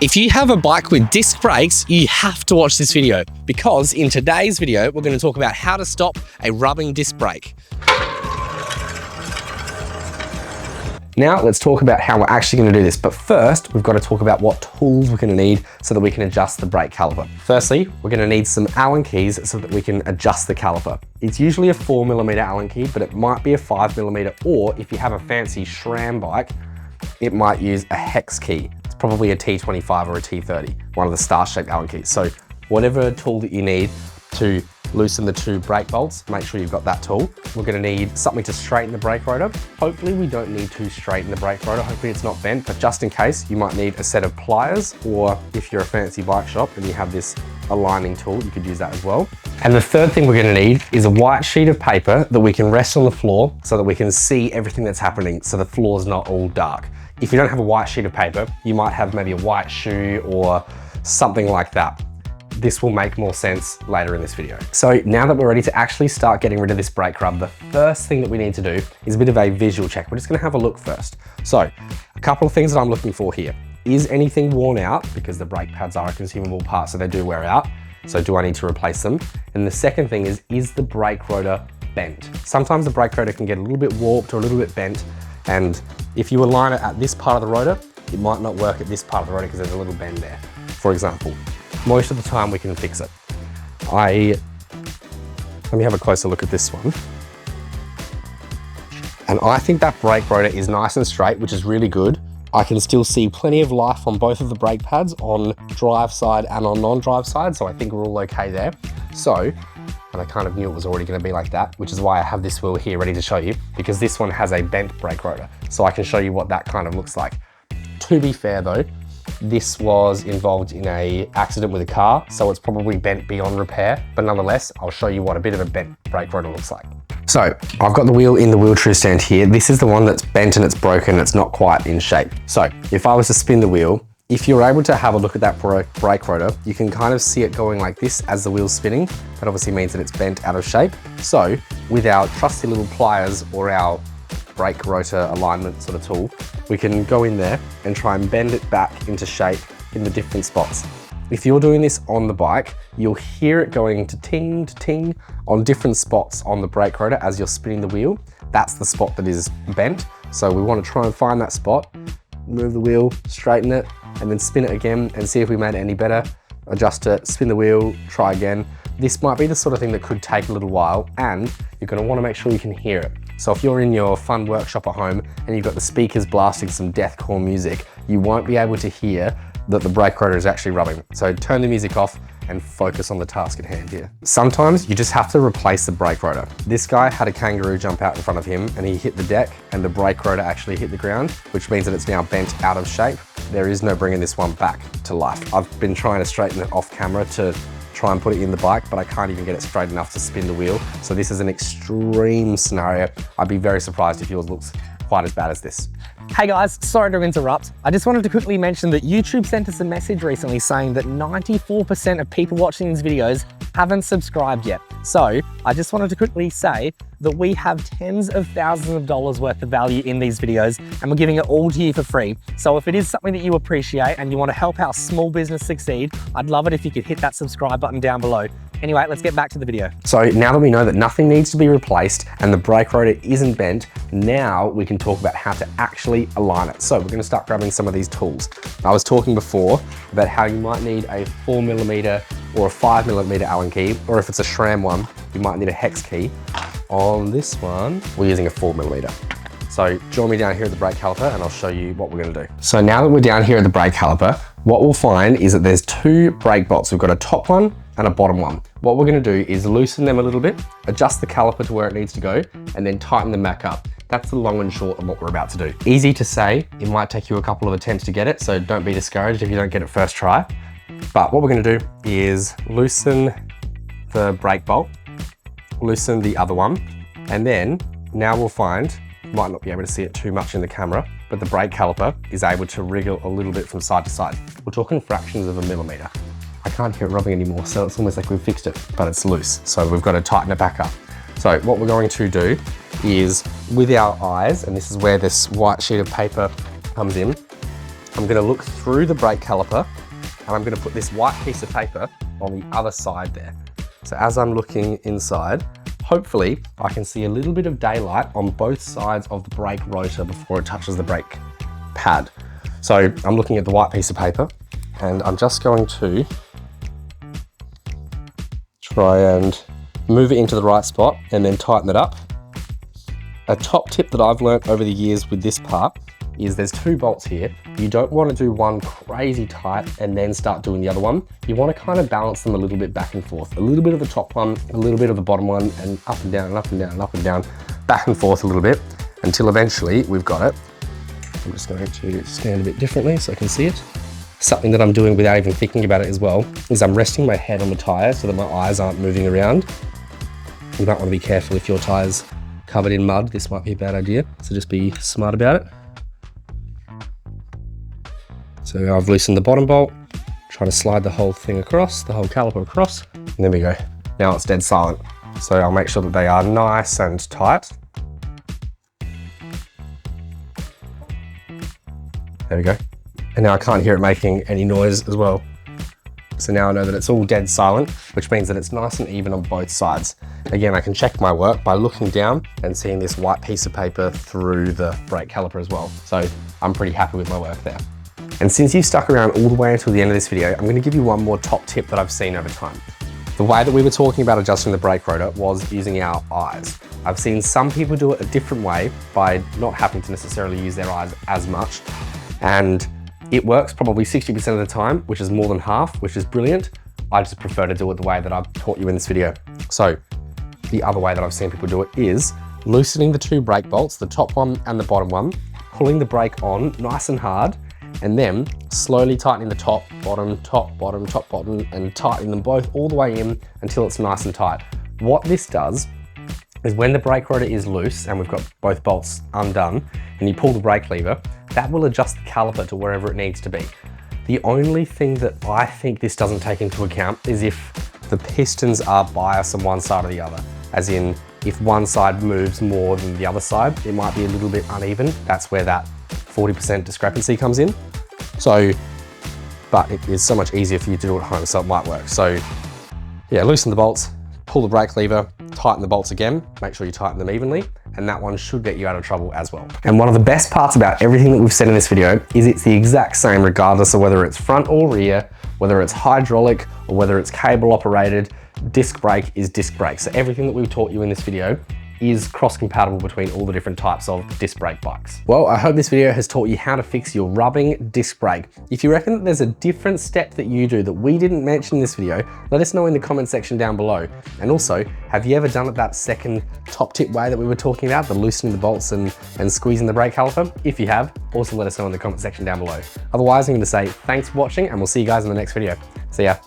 If you have a bike with disc brakes, you have to watch this video because in today's video, we're going to talk about how to stop a rubbing disc brake. Now let's talk about how we're actually going to do this. But first, we've got to talk about what tools we're going to need so that we can adjust the brake caliper. Firstly, we're going to need some Allen keys so that we can adjust the caliper. It's usually a 4mm Allen key, but it might be a 5mm, or if you have a fancy SRAM bike, it might use a hex key. It's probably a T25 or a T30, one of the star-shaped Allen keys. So whatever tool that you need to loosen the two brake bolts, make sure you've got that tool. We're going to need something to straighten the brake rotor. Hopefully we don't need to straighten the brake rotor. Hopefully it's not bent, but just in case, you might need a set of pliers, or if you're a fancy bike shop and you have this aligning tool, you could use that as well. And the third thing we're going to need is a white sheet of paper that we can rest on the floor so that we can see everything that's happening, so the floor's not all dark. If you don't have a white sheet of paper, you might have maybe a white shoe or something like that. This will make more sense later in this video. So now that we're ready to actually start getting rid of this brake rub, the first thing that we need to do is a bit of a visual check. We're just gonna have a look first. So a couple of things that I'm looking for here. Is anything worn out? Because the brake pads are a consumable part, so they do wear out. So do I need to replace them? And the second thing is the brake rotor bent? Sometimes the brake rotor can get a little bit warped or a little bit bent, and if you align it at this part of the rotor, it might not work at this part of the rotor because there's a little bend there, for example. Most of the time we can fix it. Let me have a closer look at this one. And I think that brake rotor is nice and straight, which is really good. I can still see plenty of life on both of the brake pads, on drive side and on non-drive side, so I think we're all okay there. So, and I kind of knew it was already going to be like that, which is why I have this wheel here ready to show you, because this one has a bent brake rotor, so I can show you what that kind of looks like. To be fair though, this was involved in an accident with a car, so it's probably bent beyond repair, but nonetheless, I'll show you what a bit of a bent brake rotor looks like. So I've got the wheel in the wheel true stand here. This is the one that's bent and it's broken, it's not quite in shape. So if I was to spin the wheel, if you're able to have a look at that brake rotor, you can kind of see it going like this as the wheel's spinning. That obviously means that it's bent out of shape. So with our trusty little pliers or our brake rotor alignment sort of tool, we can go in there and try and bend it back into shape in the different spots. If you're doing this on the bike, you'll hear it going to ting on different spots on the brake rotor as you're spinning the wheel. That's the spot that is bent. So we want to try and find that spot, move the wheel, straighten it, and then spin it again and see if we made it any better. Adjust it, spin the wheel, try again. This might be the sort of thing that could take a little while, and you're going to want to make sure you can hear it. So if you're in your fun workshop at home and you've got the speakers blasting some deathcore music, you won't be able to hear that the brake rotor is actually rubbing. So turn the music off and focus on the task at hand here. Sometimes you just have to replace the brake rotor. This guy had a kangaroo jump out in front of him and he hit the deck and the brake rotor actually hit the ground, which means that it's now bent out of shape. There is no bringing this one back to life. I've been trying to straighten it off camera to try and put it in the bike, but I can't even get it straight enough to spin the wheel. So this is an extreme scenario. I'd be very surprised if yours looks quite as bad as this. Hey guys, sorry to interrupt. I just wanted to quickly mention that YouTube sent us a message recently saying that 94% of people watching these videos haven't subscribed yet. So I just wanted to quickly say that we have tens of thousands of dollars worth of value in these videos and we're giving it all to you for free. So if it is something that you appreciate and you want to help our small business succeed, I'd love it if you could hit that subscribe button down below. Anyway, let's get back to the video. So now that we know that nothing needs to be replaced and the brake rotor isn't bent, now we can talk about how to actually align it. So we're going to start grabbing some of these tools. I was talking before about how you might need a 4mm or a 5mm Allen key, or if it's a SRAM one, you might need a hex key. On this one, we're using a 4mm. So join me down here at the brake caliper and I'll show you what we're going to do. So now that we're down here at the brake caliper, what we'll find is that there's two brake bolts. We've got a top one and a bottom one. What we're going to do is loosen them a little bit, adjust the caliper to where it needs to go, and then tighten them back up. That's the long and short of what we're about to do. Easy to say, it might take you a couple of attempts to get it, so don't be discouraged if you don't get it first try. But what we're going to do is loosen the brake bolt, loosen the other one, and then now we'll find, you might not be able to see it too much in the camera, but the brake caliper is able to wriggle a little bit from side to side. We're talking fractions of a millimeter. I can't hear it rubbing anymore, so it's almost like we've fixed it, but it's loose. So we've got to tighten it back up. So what we're going to do is with our eyes, and this is where this white sheet of paper comes in, I'm gonna look through the brake caliper and I'm gonna put this white piece of paper on the other side there. So as I'm looking inside, hopefully I can see a little bit of daylight on both sides of the brake rotor before it touches the brake pad. So I'm looking at the white piece of paper and I'm just going to try and move it into the right spot and then tighten it up. A top tip that I've learned over the years with this part is there's 2 bolts here. You don't want to do one crazy tight and then start doing the other one. You want to kind of balance them a little bit back and forth. A little bit of the top one, a little bit of the bottom one, and up and down and up and down and up and down, back and forth a little bit until eventually we've got it. I'm just going to stand a bit differently so I can see it. Something that I'm doing without even thinking about it as well is I'm resting my head on the tire so that my eyes aren't moving around. You might want to be careful if your tire's covered in mud. This might be a bad idea, so just be smart about it. So I've loosened the bottom bolt, trying to slide the whole thing across, the whole caliper across, and there we go. Now it's dead silent. So I'll make sure that they are nice and tight. There we go. And now I can't hear it making any noise as well. So now I know that it's all dead silent, which means that it's nice and even on both sides. Again, I can check my work by looking down and seeing this white piece of paper through the brake caliper as well. So I'm pretty happy with my work there. And since you've stuck around all the way until the end of this video, I'm going to give you one more top tip that I've seen over time. The way that we were talking about adjusting the brake rotor was using our eyes. I've seen some people do it a different way by not having to necessarily use their eyes as much. And it works probably 60% of the time, which is more than half, which is brilliant. I just prefer to do it the way that I've taught you in this video. So the other way that I've seen people do it is loosening the 2 brake bolts, the top one and the bottom one, pulling the brake on nice and hard, and then slowly tightening the top, bottom, top, bottom, top, bottom, and tightening them both all the way in until it's nice and tight. What this does is when the brake rotor is loose and we've got both bolts undone and you pull the brake lever, that will adjust the caliper to wherever it needs to be. The only thing that I think this doesn't take into account is if the pistons are biased on one side or the other. As in, if one side moves more than the other side, it might be a little bit uneven. That's where that 40% discrepancy comes in. So, but it is so much easier for you to do at home, so it might work. So yeah, loosen the bolts, pull the brake lever, tighten the bolts again, make sure you tighten them evenly, and that one should get you out of trouble as well. And one of the best parts about everything that we've said in this video is it's the exact same regardless of whether it's front or rear, whether it's hydraulic or whether it's cable operated. Disc brake is disc brake. So everything that we've taught you in this video is cross-compatible between all the different types of disc brake bikes. Well, I hope this video has taught you how to fix your rubbing disc brake. If you reckon that there's a different step that you do that we didn't mention in this video, let us know in the comment section down below. And also, have you ever done it that second top tip way that we were talking about, the loosening the bolts and squeezing the brake caliper? If you have, also let us know in the comment section down below. Otherwise, I'm going to say thanks for watching and we'll see you guys in the next video. See ya.